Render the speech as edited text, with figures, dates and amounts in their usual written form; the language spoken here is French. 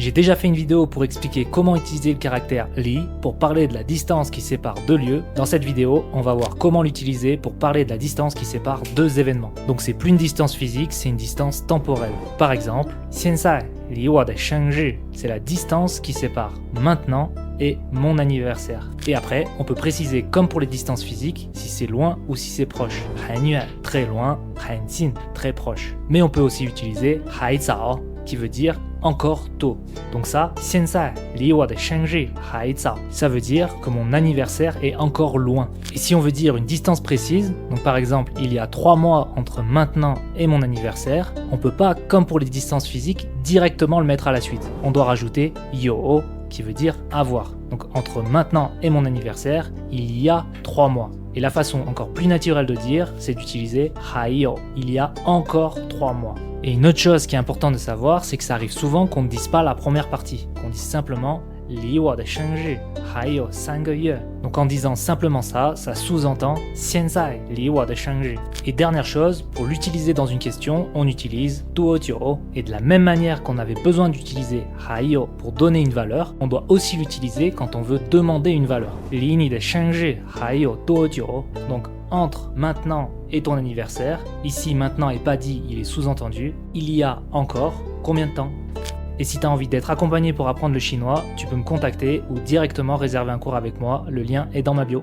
J'ai déjà fait une vidéo pour expliquer comment utiliser le caractère li pour parler de la distance qui sépare deux lieux. Dans cette vidéo, on va voir comment l'utiliser pour parler de la distance qui sépare deux événements. Donc c'est plus une distance physique, c'est une distance temporelle. Par exemple, 现在离我的生日, c'est la distance qui sépare maintenant et mon anniversaire. Et après, on peut préciser comme pour les distances physiques, si c'est loin ou si c'est proche. 很远, très loin, 很近, très proche. Mais on peut aussi utiliser 还早, qui veut dire encore tôt. Donc ça, 现在离我的生日还早, ça veut dire que mon anniversaire est encore loin. Et si on veut dire une distance précise, donc par exemple il y a 3 mois entre maintenant et mon anniversaire, on peut pas, comme pour les distances physiques, directement le mettre à la suite. On doit rajouter 有 qui veut dire avoir. Donc entre maintenant et mon anniversaire, il y a 3 mois. Et la façon encore plus naturelle de dire, c'est d'utiliser 还有, il y a encore 3 mois. Et une autre chose qui est importante de savoir, c'est que ça arrive souvent qu'on ne dise pas la première partie, qu'on dise simplement 离我的生日还有3个月. Donc en disant simplement ça, ça sous-entend 现在离我的生日. Et dernière chose, pour l'utiliser dans une question, on utilise 多久. Et de la même manière qu'on avait besoin d'utiliser 还有 pour donner une valeur, on doit aussi l'utiliser quand on veut demander une valeur. 离你的生日还有多久. Donc entre maintenant et ton anniversaire, ici maintenant est pas dit, il est sous-entendu, il y a encore combien de temps? Et si tu as envie d'être accompagné pour apprendre le chinois, tu peux me contacter ou directement réserver un cours avec moi, le lien est dans ma bio.